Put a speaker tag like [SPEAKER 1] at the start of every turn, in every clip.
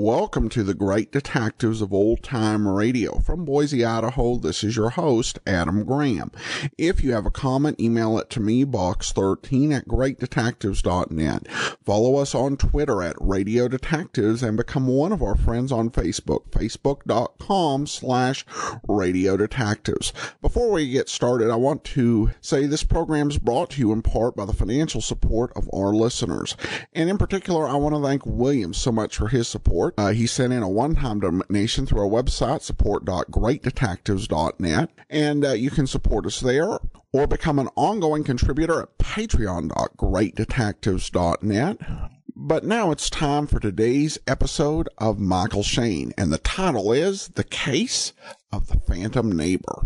[SPEAKER 1] Welcome to the Great Detectives of Old Time Radio. From Boise, Idaho, this is your host, Adam Graham. If you have a comment, email it to me, box13@greatdetectives.net. Follow us on Twitter at Radio Detectives and become one of our friends on Facebook, facebook.com/Radio Detectives. Before we get started, I want to say this program is brought to you in part by the financial support of our listeners. And in particular, I want to thank William so much for his support. He sent in a one-time donation through our website, support.greatdetectives.net, and you can support us there or become an ongoing contributor at patreon.greatdetectives.net. But now it's time for today's episode of Michael Shayne, and the title is The Case of the Phantom Neighbor.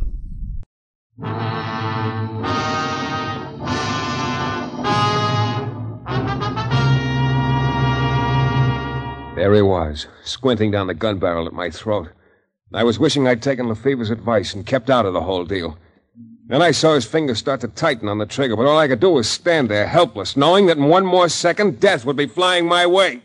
[SPEAKER 2] There he was, squinting down the gun barrel at my throat. I was wishing I'd taken Lefebvre's advice and kept out of the whole deal. Then I saw his fingers start to tighten on the trigger, but all I could do was stand there, helpless, knowing that in one more second, death would be flying my way.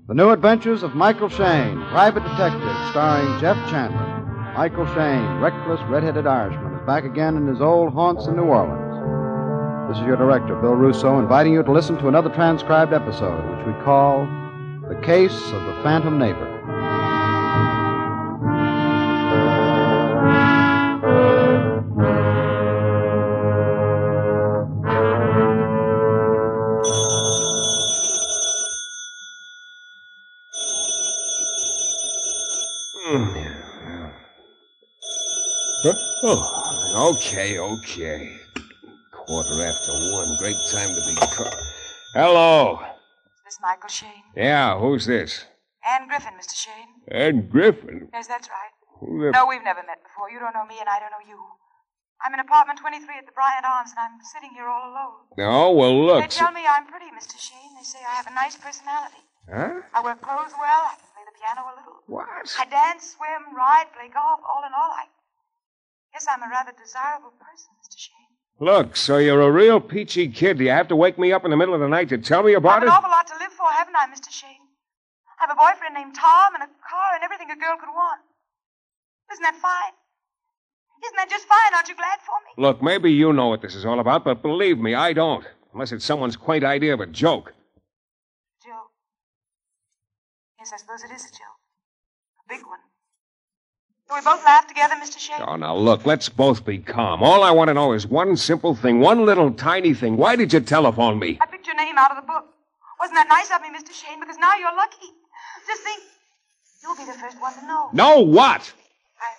[SPEAKER 3] The New Adventures of Michael Shayne, Private Detective, starring Jeff Chandler. Michael Shayne, reckless, red-headed Irishman, is back again in his old haunts in New Orleans. This is your director, Bill Russo, inviting you to listen to another transcribed episode, which we call The Case of the Phantom Neighbor.
[SPEAKER 2] Oh, okay. 1:15. Great time to be caught. Hello.
[SPEAKER 4] Is this Michael Shayne?
[SPEAKER 2] Yeah, who's this?
[SPEAKER 4] Anne Griffin, Mr. Shayne.
[SPEAKER 2] Anne Griffin?
[SPEAKER 4] Yes, that's right.
[SPEAKER 2] Who the...
[SPEAKER 4] No, we've never met before. You don't know me, and I don't know you. I'm in apartment 23 at the Bryant Arms, and I'm sitting here all alone.
[SPEAKER 2] Oh, well, look.
[SPEAKER 4] They tell me I'm pretty, Mr. Shayne. They say I have a nice personality.
[SPEAKER 2] Huh?
[SPEAKER 4] I wear clothes well. I can play the piano a little.
[SPEAKER 2] What?
[SPEAKER 4] I dance, swim, ride, play golf. All in all, I guess I'm a rather desirable person, Mr. Shayne.
[SPEAKER 2] Look, so you're a real peachy kid. Do you have to wake me up in the middle of the night to tell me
[SPEAKER 4] I
[SPEAKER 2] about
[SPEAKER 4] have
[SPEAKER 2] it?
[SPEAKER 4] an awful lot to live for, haven't I, Mr. Shayne? I have a boyfriend named Tom and a car and everything a girl could want. Isn't that fine? Isn't that just fine? Aren't you glad for me?
[SPEAKER 2] Look, maybe you know what this is all about, but believe me, I don't. Unless it's someone's quaint idea of a joke.
[SPEAKER 4] Joke? Yes, I suppose it is a joke. A big one. Do we both laugh together, Mr. Shayne?
[SPEAKER 2] Oh, now, look, let's both be calm. All I want to know is one simple thing, one little tiny thing. Why did you telephone me?
[SPEAKER 4] I picked your name out of the book. Wasn't that nice of me, Mr. Shayne? Because now you're lucky. Just think, you'll be the first one to know.
[SPEAKER 2] Know what?
[SPEAKER 4] I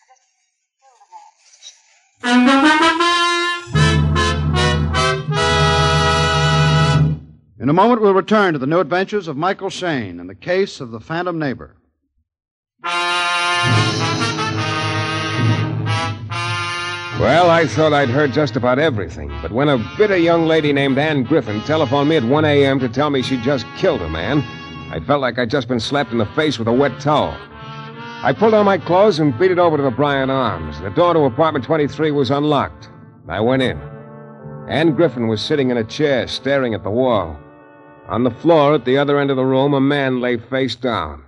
[SPEAKER 4] just killed a man, Mr. Shayne.
[SPEAKER 3] In a moment, we'll return to the New Adventures of Michael Shayne and the Case of the Phantom Neighbor.
[SPEAKER 2] Well, I thought I'd heard just about everything. But when a bitter young lady named Anne Griffin telephoned me at 1 a.m. to tell me she'd just killed a man, I felt like I'd just been slapped in the face with a wet towel. I pulled on my clothes and beat it over to the Bryant Arms. The door to apartment 23 was unlocked. I went in. Anne Griffin was sitting in a chair, staring at the wall. On the floor at the other end of the room, a man lay face down,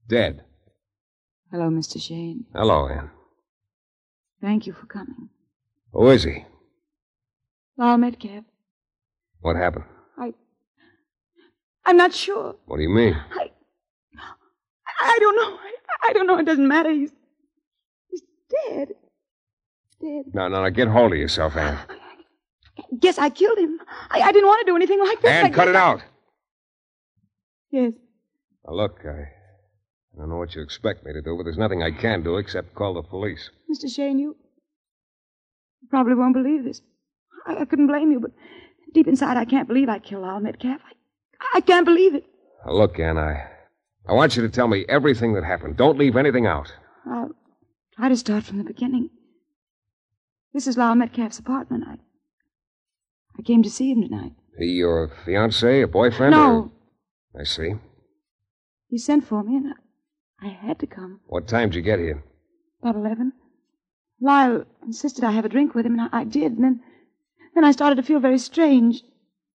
[SPEAKER 2] dead.
[SPEAKER 4] Hello, Mr. Shayne.
[SPEAKER 2] Hello, Anne.
[SPEAKER 4] Thank you for coming.
[SPEAKER 2] Who is he?
[SPEAKER 4] Lyle Metcalf.
[SPEAKER 2] What happened?
[SPEAKER 4] I'm not sure.
[SPEAKER 2] What do you mean?
[SPEAKER 4] I don't know. I don't know. It doesn't matter. He's dead. Dead.
[SPEAKER 2] No, get hold of yourself, Anne.
[SPEAKER 4] Guess I killed him. I didn't want to do anything like that.
[SPEAKER 2] Anne, cut it out.
[SPEAKER 4] Yes.
[SPEAKER 2] Now, look, I don't know what you expect me to do, but there's nothing I can do except call the police.
[SPEAKER 4] Mr. Shayne, you probably won't believe this. I couldn't blame you, but deep inside I can't believe I killed Lyle Metcalf. I can't believe it.
[SPEAKER 2] Now, look, Anne, I want you to tell me everything that happened. Don't leave anything out.
[SPEAKER 4] I'll try to start from the beginning. This is Lyle Metcalf's apartment. I came to see him tonight.
[SPEAKER 2] He your fiancé, a boyfriend?
[SPEAKER 4] No.
[SPEAKER 2] Or... I see.
[SPEAKER 4] He sent for me, and I had to come.
[SPEAKER 2] What time did you get here?
[SPEAKER 4] About 11. Lyle insisted I have a drink with him, and I did. And then I started to feel very strange,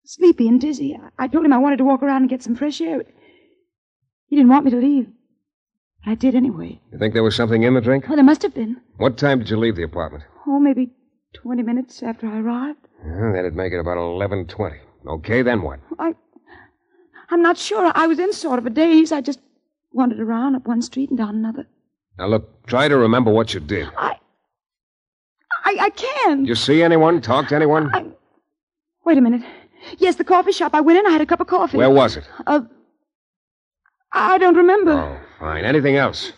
[SPEAKER 4] sleepy and dizzy. I told him I wanted to walk around and get some fresh air. He didn't want me to leave. But I did anyway.
[SPEAKER 2] You think there was something in the drink?
[SPEAKER 4] Well, there must have been.
[SPEAKER 2] What time did you leave the apartment?
[SPEAKER 4] Oh, maybe 20 minutes after I arrived.
[SPEAKER 2] That'd make it about 11:20. Okay, then what?
[SPEAKER 4] I'm not sure. I was in sort of a daze. I just wandered around up one street and down another.
[SPEAKER 2] Now, look, try to remember what you did.
[SPEAKER 4] I can't.
[SPEAKER 2] Did you see anyone? Talk to anyone?
[SPEAKER 4] Wait a minute. Yes, the coffee shop. I went in. I had a cup of coffee.
[SPEAKER 2] Where was it?
[SPEAKER 4] I don't remember.
[SPEAKER 2] Oh, fine. Anything else?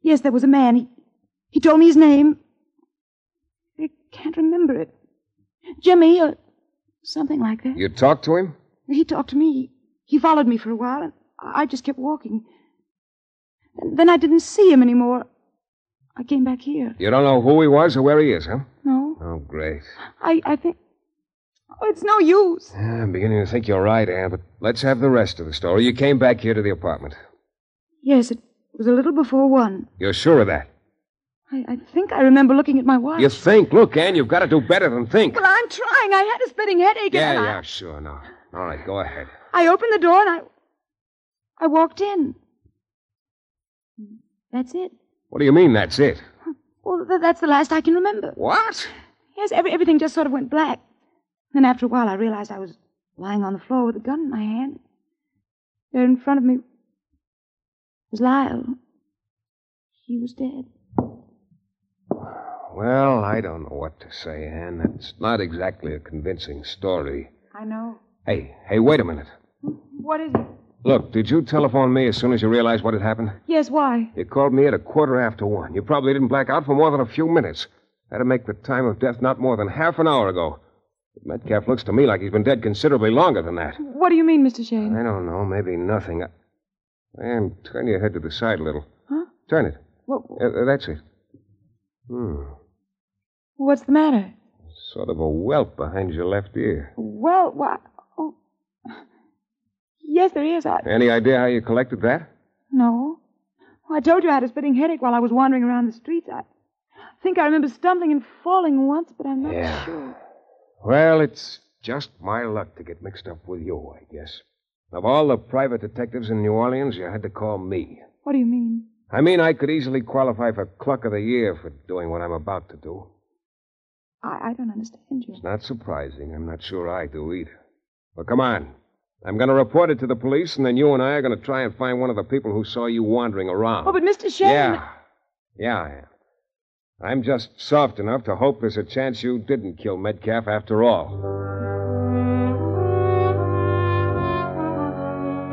[SPEAKER 4] Yes, there was a man. He told me his name. I can't remember it. Jimmy or something like that.
[SPEAKER 2] You talked to him?
[SPEAKER 4] He talked to me. He followed me for a while, and I just kept walking. And then I didn't see him anymore. I came back here.
[SPEAKER 2] You don't know who he was or where he is, huh?
[SPEAKER 4] No.
[SPEAKER 2] Oh, great.
[SPEAKER 4] I think... Oh, it's no use.
[SPEAKER 2] I'm beginning to think you're right, Ann, but let's have the rest of the story. You came back here to the apartment.
[SPEAKER 4] Yes, it was a little before 1.
[SPEAKER 2] You're sure of that?
[SPEAKER 4] I think I remember looking at my watch.
[SPEAKER 2] You think? Look, Ann, you've got to do better than think.
[SPEAKER 4] Well, I'm trying. I had a splitting headache.
[SPEAKER 2] Yeah, sure, no. All right, go ahead.
[SPEAKER 4] I opened the door and I walked in. That's it.
[SPEAKER 2] What do you mean, that's it?
[SPEAKER 4] Well, that's the last I can remember.
[SPEAKER 2] What?
[SPEAKER 4] Yes, everything just sort of went black. Then after a while, I realized I was lying on the floor with a gun in my hand. There in front of me was Lyle. He was dead.
[SPEAKER 2] Well, I don't know what to say, Ann. That's not exactly a convincing story.
[SPEAKER 4] I know.
[SPEAKER 2] Hey, wait a minute.
[SPEAKER 4] What is it?
[SPEAKER 2] Look, did you telephone me as soon as you realized what had happened?
[SPEAKER 4] Yes, why?
[SPEAKER 2] You called me at 1:15. You probably didn't black out for more than a few minutes. That'd make the time of death not more than half an hour ago. But Metcalf looks to me like he's been dead considerably longer than that.
[SPEAKER 4] What do you mean, Mr. Shayne?
[SPEAKER 2] I don't know. Maybe nothing. Ann, turn your head to the side a little.
[SPEAKER 4] Huh?
[SPEAKER 2] Turn it.
[SPEAKER 4] What?
[SPEAKER 2] That's it.
[SPEAKER 4] What's the matter?
[SPEAKER 2] Sort of a welt behind your left ear.
[SPEAKER 4] Well, what? Oh. Yes, there is.
[SPEAKER 2] Any idea how you collected that?
[SPEAKER 4] No. Well, I told you I had a splitting headache while I was wandering around the streets. I think I remember stumbling and falling once, but I'm not sure.
[SPEAKER 2] Well, it's just my luck to get mixed up with you, I guess. Of all the private detectives in New Orleans, you had to call me.
[SPEAKER 4] What do you mean?
[SPEAKER 2] I mean, I could easily qualify for Cluck of the Year for doing what I'm about to do.
[SPEAKER 4] I don't understand you.
[SPEAKER 2] It's not surprising. I'm not sure I do either. Well, come on. I'm going to report it to the police, and then you and I are going to try and find one of the people who saw you wandering around.
[SPEAKER 4] Oh, but Mr. Shayne...
[SPEAKER 2] Yeah, I am. I'm just soft enough to hope there's a chance you didn't kill Metcalf after all.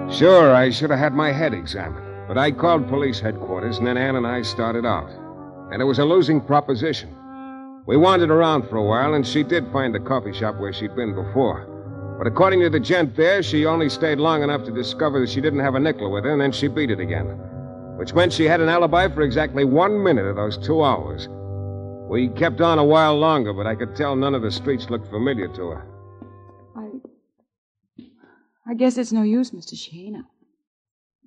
[SPEAKER 2] Sure, I should have had my head examined, but I called police headquarters, and then Ann and I started out. And it was a losing proposition. We wandered around for a while, and she did find the coffee shop where she'd been before. But according to the gent there, she only stayed long enough to discover that she didn't have a nickel with her, and then she beat it again. Which meant she had an alibi for exactly 1 minute of those 2 hours. We kept on a while longer, but I could tell none of the streets looked familiar to her.
[SPEAKER 4] I guess it's no use, Mr. Shayne.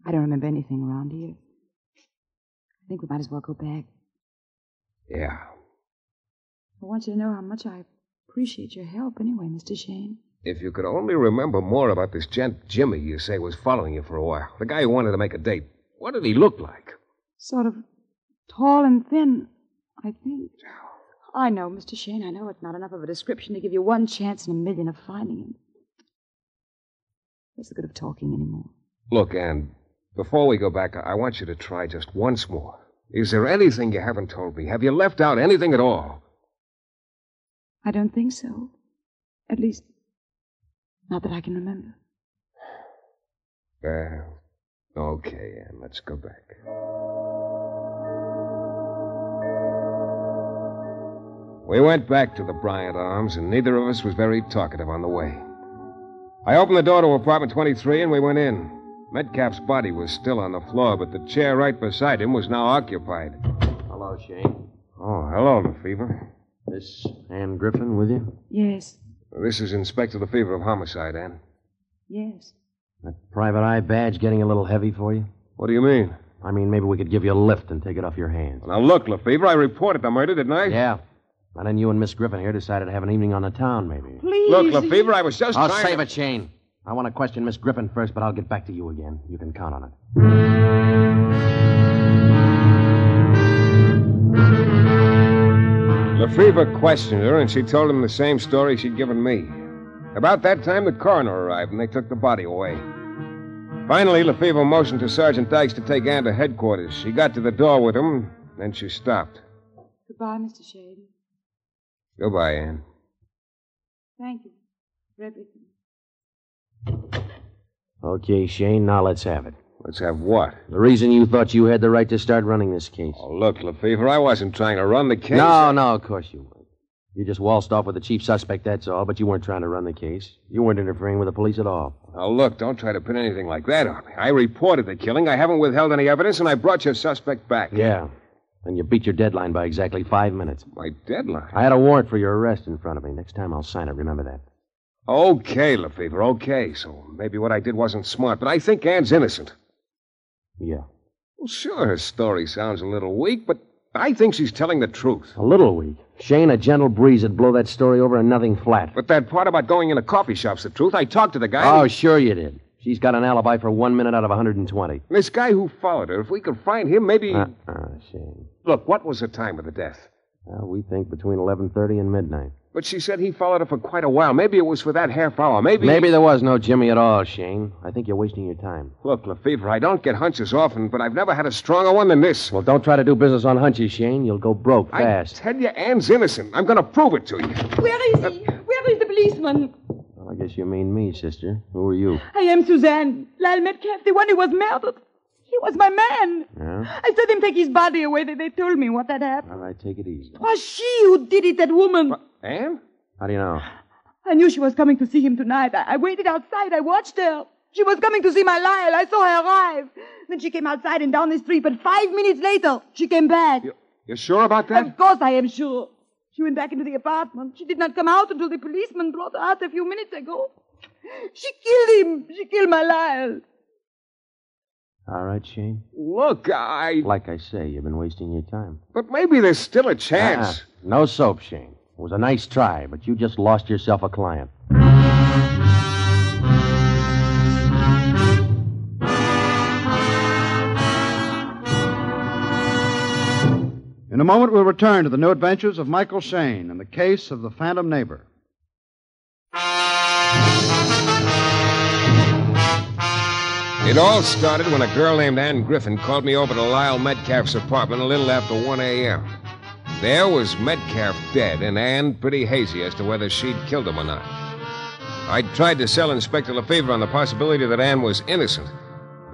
[SPEAKER 4] I don't remember anything around here. I think we might as well go back.
[SPEAKER 2] Yeah.
[SPEAKER 4] I want you to know how much I appreciate your help anyway, Mr. Shayne.
[SPEAKER 2] If you could only remember more about this gent Jimmy you say was following you for a while. The guy who wanted to make a date. What did he look like?
[SPEAKER 4] Sort of tall and thin, I think. I know, Mr. Shayne. I know it's not enough of a description to give you one chance in a million of finding him. What's the good of talking anymore?
[SPEAKER 2] Look, Ann, before we go back, I want you to try just once more. Is there anything you haven't told me? Have you left out anything at all?
[SPEAKER 4] I don't think so. At least, not that I can remember.
[SPEAKER 2] Well, okay, Ann, let's go back. We went back to the Bryant Arms, and neither of us was very talkative on the way. I opened the door to apartment 23, and we went in. Metcalf's body was still on the floor, but the chair right beside him was now occupied.
[SPEAKER 5] Hello, Shayne.
[SPEAKER 2] Oh, hello, Lefevre.
[SPEAKER 5] Miss Ann Griffin with you?
[SPEAKER 4] Yes.
[SPEAKER 2] This is Inspector Lefevre of Homicide, Ann.
[SPEAKER 4] Yes.
[SPEAKER 5] That private eye badge getting a little heavy for you?
[SPEAKER 2] What do you mean?
[SPEAKER 5] I mean, maybe we could give you a lift and take it off your hands.
[SPEAKER 2] Now, look, Lefevre, I reported the murder, didn't I?
[SPEAKER 5] Yeah. And then you and Miss Griffin here decided to have an evening on the town, maybe.
[SPEAKER 4] Please.
[SPEAKER 2] Look, Lefevre, I was just
[SPEAKER 5] I'll
[SPEAKER 2] trying
[SPEAKER 5] save
[SPEAKER 2] to...
[SPEAKER 5] it, Shane. I want to question Miss Griffin first, but I'll get back to you again. You can count on it.
[SPEAKER 2] Lefevre questioned her, and she told him the same story she'd given me. About that time, the coroner arrived, and they took the body away. Finally, Lefevre motioned to Sergeant Dykes to take Ann to headquarters. She got to the door with him, then she stopped.
[SPEAKER 4] Goodbye, Mr. Shayne.
[SPEAKER 2] Goodbye, Ann.
[SPEAKER 4] Thank you for everything.
[SPEAKER 5] Okay, Shane, now let's have it.
[SPEAKER 2] Let's have what?
[SPEAKER 5] The reason you thought you had the right to start running this case.
[SPEAKER 2] Oh, look, Lefevre, I wasn't trying to run the case.
[SPEAKER 5] No, of course you weren't. You just waltzed off with the chief suspect, that's all, but you weren't trying to run the case. You weren't interfering with the police at all.
[SPEAKER 2] Now, look, don't try to pin anything like that on me. I reported the killing, I haven't withheld any evidence, and I brought your suspect back.
[SPEAKER 5] Yeah, and you beat your deadline by exactly 5 minutes.
[SPEAKER 2] My deadline?
[SPEAKER 5] I had a warrant for your arrest in front of me. Next time I'll sign it, remember that.
[SPEAKER 2] Okay, Lefevre, okay. So maybe what I did wasn't smart, but I think Ann's innocent.
[SPEAKER 5] Yeah.
[SPEAKER 2] Well, sure, her story sounds a little weak, but I think she's telling the truth.
[SPEAKER 5] A little weak. Shane, a gentle breeze would blow that story over and nothing flat.
[SPEAKER 2] But that part about going into coffee shop's the truth. I talked to the guy.
[SPEAKER 5] Oh, sure you did. She's got an alibi for 1 minute out of 120.
[SPEAKER 2] This guy who followed her, if we could find him, maybe...
[SPEAKER 5] Shane.
[SPEAKER 2] Look, what was the time of the death?
[SPEAKER 5] Well, we think between 11:30 and midnight.
[SPEAKER 2] But she said he followed her for quite a while. Maybe it was for that half hour. Maybe
[SPEAKER 5] there was no Jimmy at all, Shane. I think you're wasting your time.
[SPEAKER 2] Look, Lefevre, I don't get hunches often, but I've never had a stronger one than this.
[SPEAKER 5] Well, don't try to do business on hunches, Shane. You'll go broke fast.
[SPEAKER 2] I tell you, Ann's innocent. I'm going to prove it to you.
[SPEAKER 4] Where is he? Where is the policeman?
[SPEAKER 5] Well, I guess you mean me, sister. Who are you?
[SPEAKER 4] I am Suzanne. Lyle Metcalf, the one who was murdered. He was my man.
[SPEAKER 5] Yeah?
[SPEAKER 4] I saw them take his body away. They told me what had happened.
[SPEAKER 5] All right, take it easy.
[SPEAKER 4] It was she who did it, that woman.
[SPEAKER 2] What, Ann?
[SPEAKER 5] How do you know?
[SPEAKER 4] I knew she was coming to see him tonight. I waited outside. I watched her. She was coming to see my Lyle. I saw her arrive. Then she came outside and down the street, but 5 minutes later, she came back.
[SPEAKER 2] You're sure about that?
[SPEAKER 4] Of course I am sure. She went back into the apartment. She did not come out until the policeman brought her out a few minutes ago. She killed him. She killed my Lyle.
[SPEAKER 5] All right, Shane.
[SPEAKER 2] Look,
[SPEAKER 5] Like I say, you've been wasting your time.
[SPEAKER 2] But maybe there's still a chance.
[SPEAKER 5] No soap, Shane. It was a nice try, but you just lost yourself a client.
[SPEAKER 3] In a moment, we'll return to the new adventures of Michael Shayne and the case of the Phantom Neighbor.
[SPEAKER 2] It all started when a girl named Ann Griffin called me over to Lyle Metcalf's apartment a little after 1 a.m. There was Metcalf dead, and Ann pretty hazy as to whether she'd killed him or not. I'd tried to sell Inspector Lefevre on the possibility that Ann was innocent.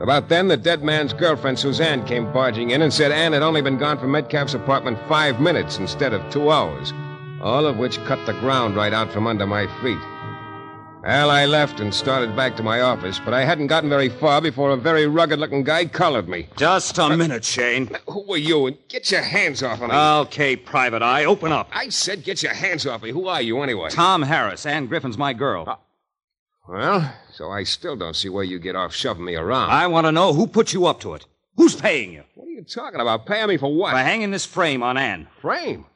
[SPEAKER 2] About then, the dead man's girlfriend, Suzanne, came barging in and said Ann had only been gone from Metcalf's apartment 5 minutes instead of 2 hours, all of which cut the ground right out from under my feet. Well, I left and started back to my office, but I hadn't gotten very far before a very rugged-looking guy collared me.
[SPEAKER 6] Just a minute, Shane.
[SPEAKER 2] Who are you? And get your hands off of me.
[SPEAKER 6] Okay, Private Eye, open up.
[SPEAKER 2] I said get your hands off me. Who are you, anyway?
[SPEAKER 6] Tom Harris. Ann Griffin's my girl.
[SPEAKER 2] Well, so I still don't see where you get off shoving me around.
[SPEAKER 6] I want to know who put you up to it. Who's paying you?
[SPEAKER 2] What are you talking about? Paying me for what?
[SPEAKER 6] For hanging this frame on Ann.
[SPEAKER 2] Frame?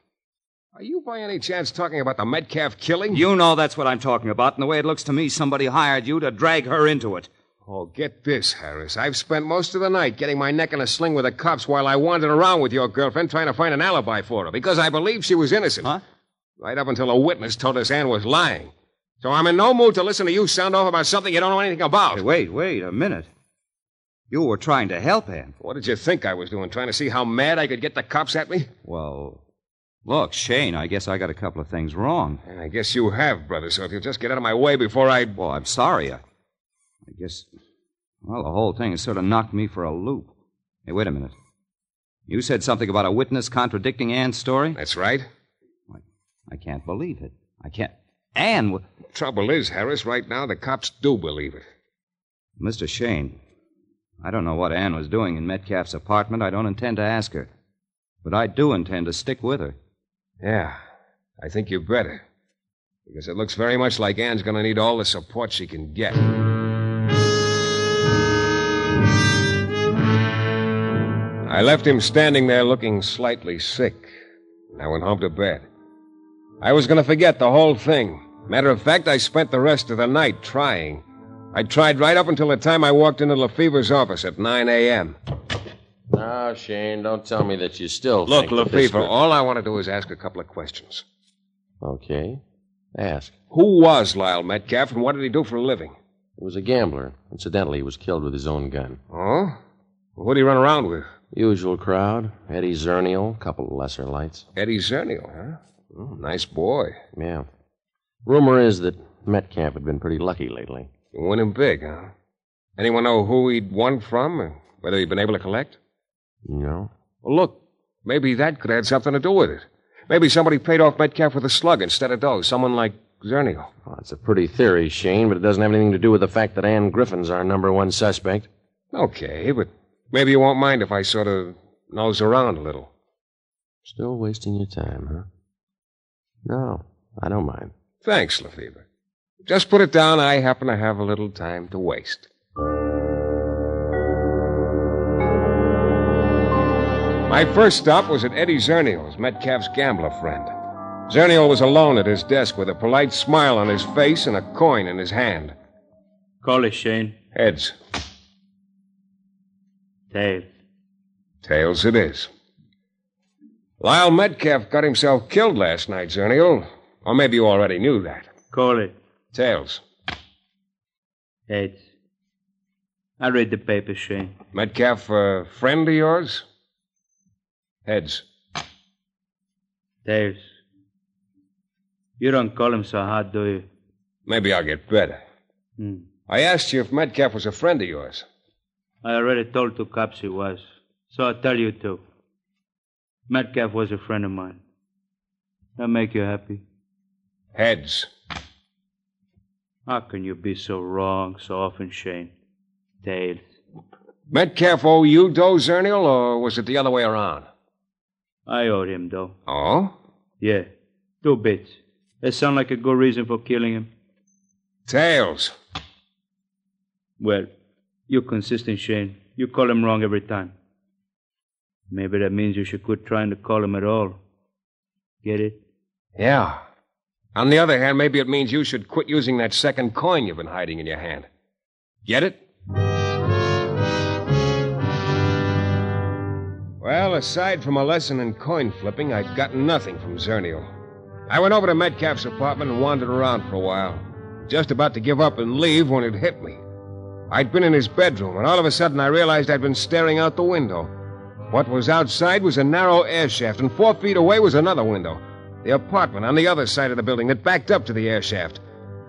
[SPEAKER 2] Are you by any chance talking about the Metcalf killing?
[SPEAKER 6] You know that's what I'm talking about, and the way it looks to me, somebody hired you to drag her into it.
[SPEAKER 2] Oh, get this, Harris. I've spent most of the night getting my neck in a sling with the cops while I wandered around with your girlfriend trying to find an alibi for her, because I believed she was innocent.
[SPEAKER 6] Huh?
[SPEAKER 2] Right up until a witness told us Ann was lying. So I'm in no mood to listen to you sound off about something you don't know anything about.
[SPEAKER 6] Hey, wait a minute. You were trying to help Ann.
[SPEAKER 2] What did you think I was doing, trying to see how mad I could get the cops at me?
[SPEAKER 6] Well, look, Shane, I guess I got a couple of things wrong.
[SPEAKER 2] And I guess you have, brother, so if you'll just get out of my way before I...
[SPEAKER 6] Well, I'm sorry. I guess... Well, the whole thing has sort of knocked me for a loop. Hey, wait a minute. You said something about a witness contradicting Ann's story?
[SPEAKER 2] That's right.
[SPEAKER 6] I can't believe it. I can't... Ann...
[SPEAKER 2] Trouble is, Harris, right now the cops do believe it.
[SPEAKER 6] Mr. Shane, I don't know what Ann was doing in Metcalf's apartment. I don't intend to ask her. But I do intend to stick with her.
[SPEAKER 2] Yeah, I think you better. Because it looks very much like Ann's going to need all the support she can get. I left him standing there looking slightly sick. I went home to bed. I was going to forget the whole thing. Matter of fact, I spent the rest of the night trying. I tried right up until the time I walked into Lefevre's office at 9 a.m.
[SPEAKER 5] Now, Shane, don't tell me that you still
[SPEAKER 2] Look,
[SPEAKER 5] think that this
[SPEAKER 2] Lefevre,
[SPEAKER 5] could-
[SPEAKER 2] all I want to do is ask a couple of questions.
[SPEAKER 5] Okay. Ask.
[SPEAKER 2] Who was Lyle Metcalf, and what did he do for a living?
[SPEAKER 5] He was a gambler. Incidentally, he was killed with his own gun.
[SPEAKER 2] Oh? Who did he run around with?
[SPEAKER 5] Usual crowd. Eddie Zernial, couple of lesser lights.
[SPEAKER 2] Eddie Zernial, huh? Oh, nice boy.
[SPEAKER 5] Yeah. Rumor is that Metcalf had been pretty lucky lately.
[SPEAKER 2] Winning big, huh? Anyone know who he'd won from, or whether he'd been able to collect?
[SPEAKER 5] No?
[SPEAKER 2] Well, look, maybe that could have something to do with it. Maybe somebody paid off Metcalf with a slug instead of dough. Someone like Zernial.
[SPEAKER 5] Well, it's a pretty theory, Shane, but it doesn't have anything to do with the fact that Ann Griffin's our number one suspect.
[SPEAKER 2] Okay, but maybe you won't mind if I sort of nose around a little.
[SPEAKER 5] Still wasting your time, huh? No, I don't mind.
[SPEAKER 2] Thanks, Lefevre. Just put it down. I happen to have a little time to waste. My first stop was at Eddie Zernial's, Metcalf's gambler friend. Zernial was alone at his desk with a polite smile on his face and a coin in his hand.
[SPEAKER 7] Call it, Shane.
[SPEAKER 2] Heads.
[SPEAKER 7] Tails.
[SPEAKER 2] Tails it is. Lyle Metcalf got himself killed last night, Zernial. Or maybe you already knew that.
[SPEAKER 7] Call it.
[SPEAKER 2] Tails.
[SPEAKER 7] Heads. I read the paper, Shane.
[SPEAKER 2] Metcalf a friend of yours? Heads.
[SPEAKER 7] Tails. You don't call him so hard, do you?
[SPEAKER 2] Maybe I'll get better. I asked you if Metcalf was a friend of yours.
[SPEAKER 7] I already told 2 cops he was. So I'll tell you too. Metcalf was a friend of mine. That make you happy?
[SPEAKER 2] Heads.
[SPEAKER 7] How can you be so wrong so often, Shane? Tails.
[SPEAKER 2] Metcalf owe you dough, Zernial, or was it the other way around?
[SPEAKER 7] I owed him, though.
[SPEAKER 2] Oh?
[SPEAKER 7] Yeah. 2 bits. That sound like a good reason for killing him.
[SPEAKER 2] Tails.
[SPEAKER 7] Well, you're consistent, Shane. You call him wrong every time. Maybe that means you should quit trying to call him at all. Get it?
[SPEAKER 2] Yeah. On the other hand, maybe it means you should quit using that second coin you've been hiding in your hand. Get it? Well, aside from a lesson in coin flipping, I'd gotten nothing from Zernial. I went over to Metcalf's apartment and wandered around for a while. Just about to give up and leave when it hit me. I'd been in his bedroom, and all of a sudden I realized I'd been staring out the window. What was outside was a narrow air shaft, and 4 feet away was another window. The apartment on the other side of the building that backed up to the air shaft.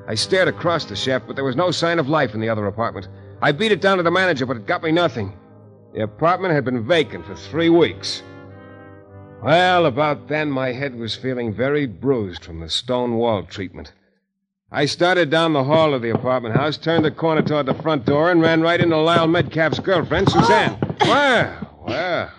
[SPEAKER 2] I stared across the shaft, but there was no sign of life in the other apartment. I beat it down to the manager, but it got me nothing. The apartment had been vacant for 3 weeks. Well, about then, my head was feeling very bruised from the stone wall treatment. I started down the hall of the apartment house, turned the corner toward the front door, and ran right into Lyle Metcalf's girlfriend, Suzanne. Well,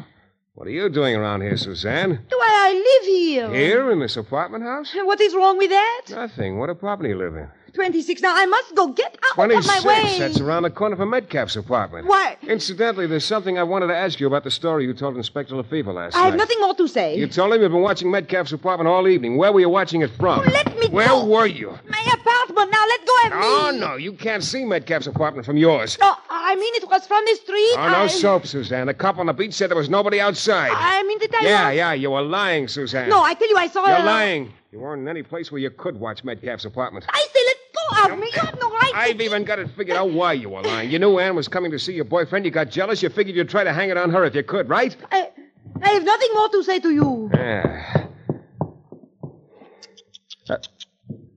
[SPEAKER 2] what are you doing around here, Suzanne?
[SPEAKER 4] Why, I live here.
[SPEAKER 2] Here, in this apartment house?
[SPEAKER 4] What is wrong with that?
[SPEAKER 2] Nothing. What apartment do you live in?
[SPEAKER 4] 26. Now, I must go. Get out
[SPEAKER 2] 26.
[SPEAKER 4] of my way.
[SPEAKER 2] That's around the corner from Metcalf's apartment.
[SPEAKER 4] Why?
[SPEAKER 2] Incidentally, there's something I wanted to ask you about the story you told Inspector Lefevre last night.
[SPEAKER 4] I have nothing more to say.
[SPEAKER 2] You told him you'd been watching Metcalf's apartment all evening. Where were you watching it from?
[SPEAKER 4] Oh, let me
[SPEAKER 2] Where
[SPEAKER 4] go.
[SPEAKER 2] were you?
[SPEAKER 4] My apartment. Now, let go of me.
[SPEAKER 2] Oh, no, you can't see Metcalf's apartment from yours.
[SPEAKER 4] No, I mean it was from the street.
[SPEAKER 2] Oh, no soap, Suzanne. The cop on the beach said there was nobody outside.
[SPEAKER 4] I mean that I
[SPEAKER 2] Yeah, you were lying, Suzanne.
[SPEAKER 4] No, I tell you, I saw
[SPEAKER 2] You're
[SPEAKER 4] her.
[SPEAKER 2] lying. You weren't in any place where you could watch Metcalf's apartment.
[SPEAKER 4] I say let go of me. You have no right to...
[SPEAKER 2] I've even got it figured out why you were lying. You knew Ann was coming to see your boyfriend. You got jealous. You figured you'd try to hang it on her if you could, right?
[SPEAKER 4] I have nothing more to say to you.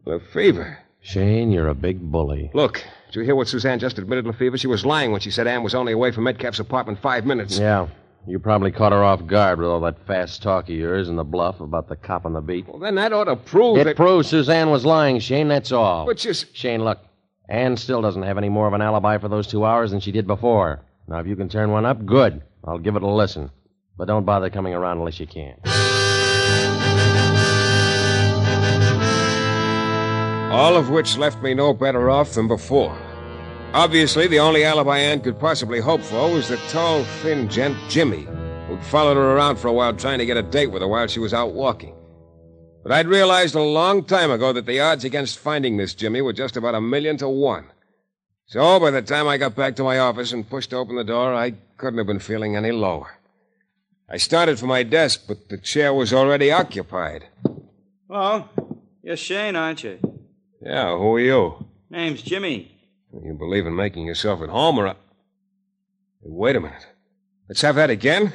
[SPEAKER 2] Lefevre.
[SPEAKER 5] Shane, you're a big bully.
[SPEAKER 2] Look, did you hear what Suzanne just admitted, Lefevre? She was lying when she said Ann was only away from Metcalf's apartment 5 minutes.
[SPEAKER 5] Yeah. You probably caught her off guard with all that fast talk of yours and the bluff about the cop on the beat.
[SPEAKER 2] Well, then that ought to prove
[SPEAKER 5] It
[SPEAKER 2] that...
[SPEAKER 5] proves Suzanne was lying, Shane, that's all.
[SPEAKER 2] But just...
[SPEAKER 5] Shane, look, Ann still doesn't have any more of an alibi for those 2 hours than she did before. Now, if you can turn one up, good. I'll give it a listen. But don't bother coming around unless you can.
[SPEAKER 2] All of which left me no better off than before. Obviously, the only alibi Ann could possibly hope for was the tall, thin gent, Jimmy, We followed her around for a while trying to get a date with her while she was out walking. But I'd realized a long time ago that the odds against finding Miss Jimmy were just about 1,000,000 to 1. So by the time I got back to my office and pushed open the door, I couldn't have been feeling any lower. I started for my desk, but the chair was already occupied.
[SPEAKER 7] Well, you're Shayne, aren't you?
[SPEAKER 2] Yeah, who are you?
[SPEAKER 7] Name's Jimmy.
[SPEAKER 2] You believe in making yourself at home, or... Hey, wait a minute. Let's have that again?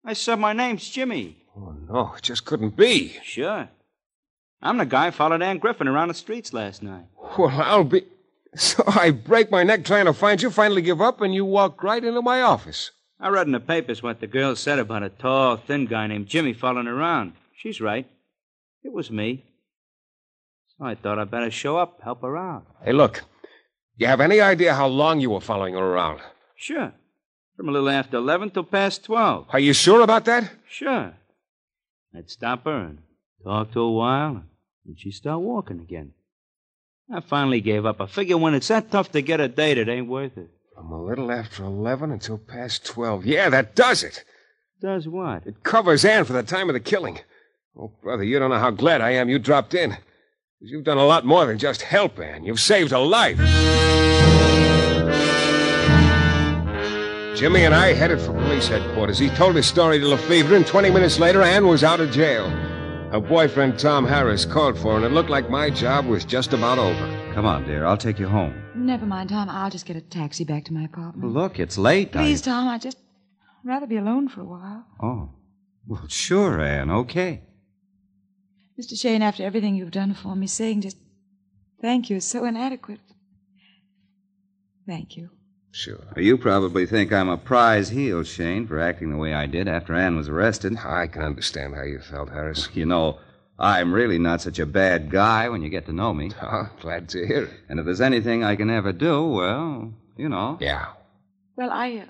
[SPEAKER 7] I said my name's Jimmy.
[SPEAKER 2] Oh, no, it just couldn't be.
[SPEAKER 7] Sure. I'm the guy who followed Ann Griffin around the streets last night.
[SPEAKER 2] Well, I'll be... So I break my neck trying to find you, finally give up, and you walk right into my office.
[SPEAKER 7] I read in the papers what the girl said about a tall, thin guy named Jimmy following her around. She's right. It was me. So I thought I'd better show up, help her out.
[SPEAKER 2] Hey, look. You have any idea how long you were following her around?
[SPEAKER 7] Sure. From a little after 11 till past 12.
[SPEAKER 2] Are you sure about that?
[SPEAKER 7] Sure. I'd stop her and talk to her a while, and she'd start walking again. I finally gave up. I figure when it's that tough to get a date, it ain't worth it.
[SPEAKER 2] From a little after 11 until past 12. Yeah, that does it.
[SPEAKER 7] Does what?
[SPEAKER 2] It covers Ann for the time of the killing. Oh, brother, you don't know how glad I am you dropped in. 'Cause you've done a lot more than just help Ann. You've saved her life. Jimmy and I headed for police headquarters. He told his story to Lefevre, and 20 minutes later, Ann was out of jail. Her boyfriend, Tom Harris, called for her, and it looked like my job was just about over.
[SPEAKER 6] Come on, dear. I'll take you home.
[SPEAKER 4] Never mind, Tom. I'll just get a taxi back to my apartment.
[SPEAKER 6] Look, it's late.
[SPEAKER 4] Please, Tom, I'd just rather be alone for a while.
[SPEAKER 6] Oh. Well, sure, Ann. Okay.
[SPEAKER 4] Mr. Shayne, after everything you've done for me, saying just thank you is so inadequate. Thank you.
[SPEAKER 2] Sure.
[SPEAKER 6] You probably think I'm a prize heel, Shayne, for acting the way I did after Ann was arrested.
[SPEAKER 2] I can understand how you felt, Harris.
[SPEAKER 6] You know, I'm really not such a bad guy when you get to know me.
[SPEAKER 2] Oh, glad to hear it.
[SPEAKER 6] And if there's anything I can ever do, well, you know.
[SPEAKER 2] Yeah.
[SPEAKER 4] Well, I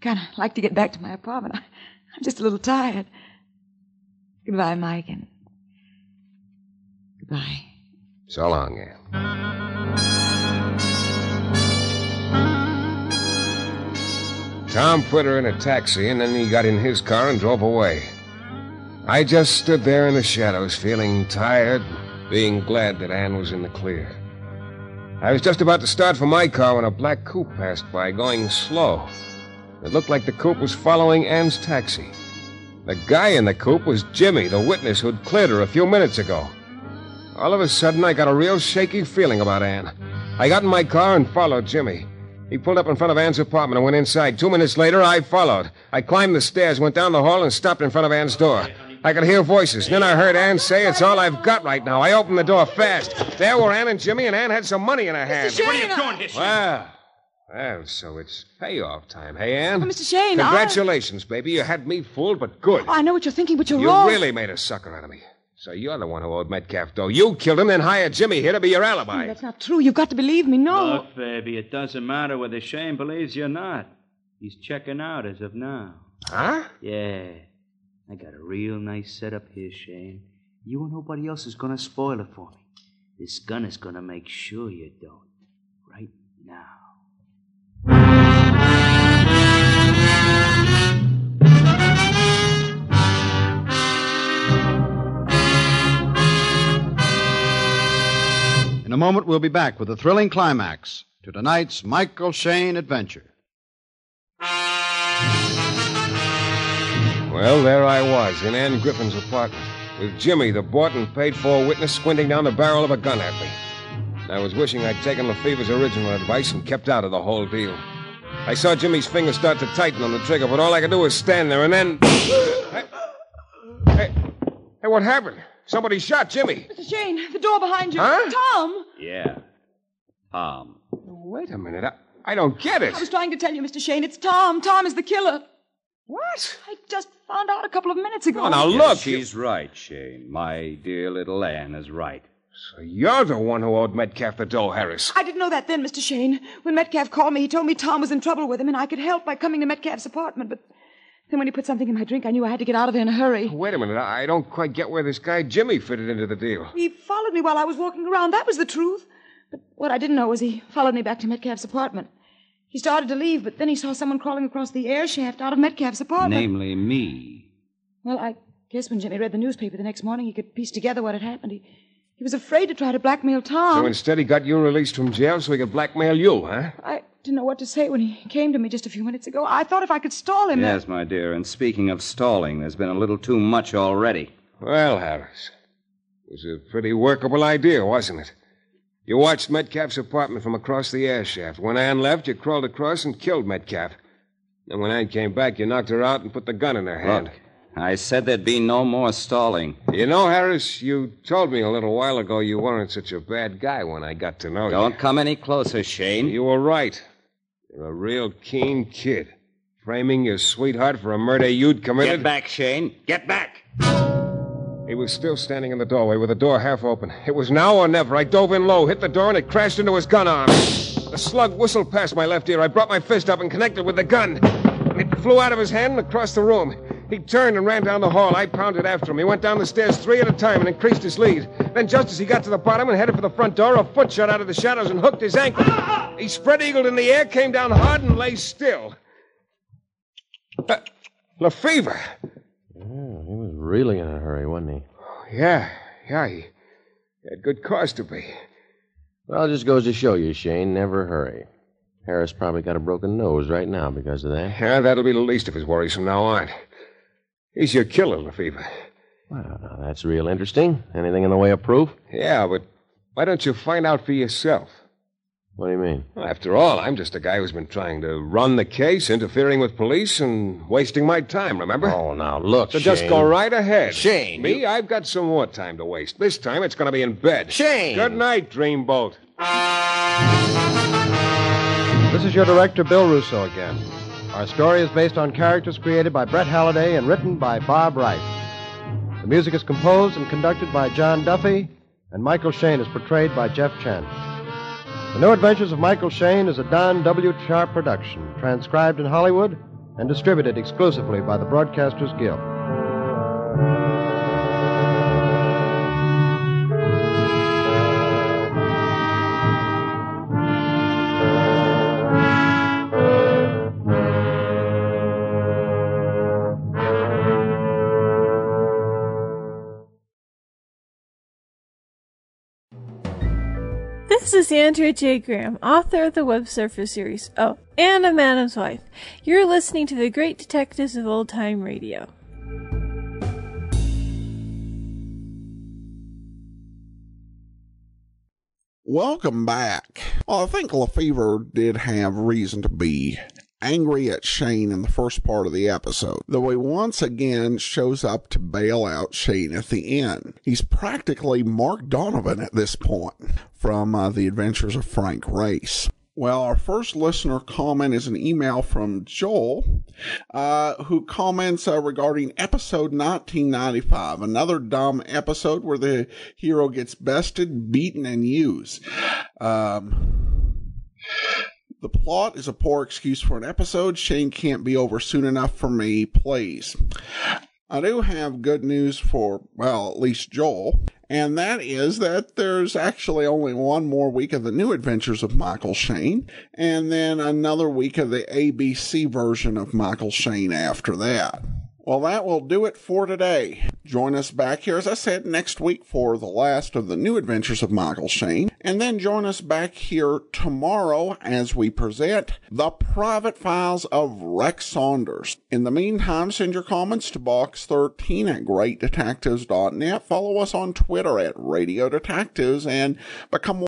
[SPEAKER 4] kind of like to get back to my apartment. I'm just a little tired. Goodbye, Mike, and goodbye.
[SPEAKER 2] So long, Ann. Tom put her in a taxi, and then he got in his car and drove away. I just stood there in the shadows, feeling tired, being glad that Ann was in the clear. I was just about to start for my car when a black coupe passed by, going slow. It looked like the coupe was following Ann's taxi. The guy in the coupe was Jimmy, the witness who'd cleared her a few minutes ago. All of a sudden, I got a real shaky feeling about Ann. I got in my car and followed Jimmy. He pulled up in front of Ann's apartment and went inside. 2 minutes later, I followed. I climbed the stairs, went down the hall, and stopped in front of Ann's door. I could hear voices. Then I heard Ann say, "It's all I've got right now." I opened the door fast. There were Ann and Jimmy, and Ann had some money in her hand.
[SPEAKER 4] Mr. Shayne, what are you doing
[SPEAKER 2] here? Well, so it's payoff time. Hey, Ann?
[SPEAKER 4] Oh, Mr. Shayne,
[SPEAKER 2] Congratulations, baby. You had me fooled, but good.
[SPEAKER 4] I know what you're thinking, but you're
[SPEAKER 2] You
[SPEAKER 4] wrong.
[SPEAKER 2] really made a sucker out of me. So you're the one who owed Metcalf dough. You killed him, then hired Jimmy here to be your alibi.
[SPEAKER 4] That's not true. You've got to believe me. No.
[SPEAKER 7] Look, baby, it doesn't matter whether Shayne believes you or not. He's checking out as of now.
[SPEAKER 2] Huh?
[SPEAKER 7] Yeah. I got a real nice setup here, Shayne. You or nobody else is going to spoil it for me. This gun is going to make sure you don't. Right now.
[SPEAKER 3] In a moment, we'll be back with a thrilling climax to tonight's Michael Shayne adventure.
[SPEAKER 2] Well, there I was, in Ann Griffin's apartment, with Jimmy, the bought and paid-for witness, squinting down the barrel of a gun at me. I was wishing I'd taken Lefevre's original advice and kept out of the whole deal. I saw Jimmy's fingers start to tighten on the trigger, but all I could do was stand there, and then... Hey, what happened? Somebody shot Jimmy.
[SPEAKER 4] Mr. Shayne, the door behind you.
[SPEAKER 2] Huh?
[SPEAKER 4] Tom!
[SPEAKER 6] Yeah. Tom.
[SPEAKER 2] Wait a minute. I don't get it.
[SPEAKER 4] I was trying to tell you, Mr. Shayne, it's Tom. Tom is the killer.
[SPEAKER 2] What?
[SPEAKER 4] I just found out a couple of minutes ago.
[SPEAKER 2] Oh, now
[SPEAKER 6] Yes,
[SPEAKER 2] look.
[SPEAKER 6] she's right, Shayne. My dear little Ann is right.
[SPEAKER 2] So you're the one who owed Metcalf the dough, Harris.
[SPEAKER 4] I didn't know that then, Mr. Shayne. When Metcalf called me, he told me Tom was in trouble with him and I could help by coming to Metcalf's apartment. But then when he put something in my drink, I knew I had to get out of there in a hurry.
[SPEAKER 2] Wait a minute. I don't quite get where this guy Jimmy fitted into the deal.
[SPEAKER 4] He followed me while I was walking around. That was the truth. But what I didn't know was he followed me back to Metcalf's apartment. He started to leave, but then he saw someone crawling across the air shaft out of Metcalf's apartment.
[SPEAKER 6] Namely, me.
[SPEAKER 4] Well, I guess when Jimmy read the newspaper the next morning, he could piece together what had happened. He was afraid to try to blackmail Tom.
[SPEAKER 2] So instead he got you released from jail so he could blackmail you, huh?
[SPEAKER 4] I didn't know what to say when he came to me just a few minutes ago. I thought if I could stall him...
[SPEAKER 6] Yes, my dear, and speaking of stalling, there's been a little too much already.
[SPEAKER 2] Well, Harris, it was a pretty workable idea, wasn't it? You watched Metcalf's apartment from across the air shaft. When Ann left, you crawled across and killed Metcalf. Then when Ann came back, you knocked her out and put the gun in her hand.
[SPEAKER 6] Look, I said there'd be no more stalling.
[SPEAKER 2] You know, Harris, you told me a little while ago you weren't such a bad guy when I got to know you.
[SPEAKER 6] Don't come any closer, Shane.
[SPEAKER 2] You were right. You're a real keen kid. Framing your sweetheart for a murder you'd committed.
[SPEAKER 6] Get back, Shane. Get back.
[SPEAKER 2] He was still standing in the doorway with the door half open. It was now or never. I dove in low, hit the door, and it crashed into his gun arm. The slug whistled past my left ear. I brought my fist up and connected with the gun. It flew out of his hand and across the room. He turned and ran down the hall. I pounded after him. He went down the stairs 3 at a time and increased his lead. Then just as he got to the bottom and headed for the front door, a foot shot out of the shadows and hooked his ankle. He spread-eagled in the air, came down hard, and lay still. Lefevre.
[SPEAKER 5] Yeah, he was really in a hurry, wasn't he?
[SPEAKER 2] Yeah, he had good cause to be.
[SPEAKER 5] Well, it just goes to show you, Shane, never hurry. Harris probably got a broken nose right now because of that.
[SPEAKER 2] Yeah, that'll be the least of his worries from now on. He's your killer, Lefevre.
[SPEAKER 5] Well, now that's real interesting. Anything in the way of proof?
[SPEAKER 2] Yeah, but why don't you find out for yourself?
[SPEAKER 5] What do you mean?
[SPEAKER 2] Well, after all, I'm just a guy who's been trying to run the case, interfering with police, and wasting my time, remember?
[SPEAKER 5] Oh, now look,
[SPEAKER 2] So
[SPEAKER 5] Shane.
[SPEAKER 2] just go right ahead.
[SPEAKER 5] Shane,
[SPEAKER 2] Me, I've got some more time to waste. This time it's going to be in bed.
[SPEAKER 5] Shane!
[SPEAKER 2] Good night, Dreamboat.
[SPEAKER 3] This is your director, Bill Russo, again. Our story is based on characters created by Brett Halliday and written by Bob Wright. The music is composed and conducted by John Duffy, and Michael Shayne is portrayed by Jeff Chandler. The New Adventures of Michael Shayne is a Don W. Sharp production, transcribed in Hollywood and distributed exclusively by the Broadcasters Guild.
[SPEAKER 8] This is Andrea J. Graham, author of the Web Surfer series. Oh, and a Madam's Wife. You're listening to the Great Detectives of Old Time Radio.
[SPEAKER 1] Welcome back. Well, I think Lefevre did have reason to be angry at Shane in the first part of the episode, though he once again shows up to bail out Shane at the end. He's practically Mark Donovan at this point from The Adventures of Frank Race. Well, our first listener comment is an email from Joel, who comments regarding episode 1995, another dumb episode where the hero gets bested, beaten, and used. The plot is a poor excuse for an episode. Shane can't be over soon enough for me, please. I do have good news for, well, at least Joel, and that is that there's actually only one more week of the New Adventures of Michael Shayne, and then another week of the ABC version of Michael Shayne after that. Well, that will do it for today. Join us back here, as I said, next week for the last of the New Adventures of Michael Shayne. And then join us back here tomorrow as we present The Private Files of Rex Saunders. In the meantime, send your comments to box13 at greatdetectives.net. Follow us on Twitter at Radio Detectives and become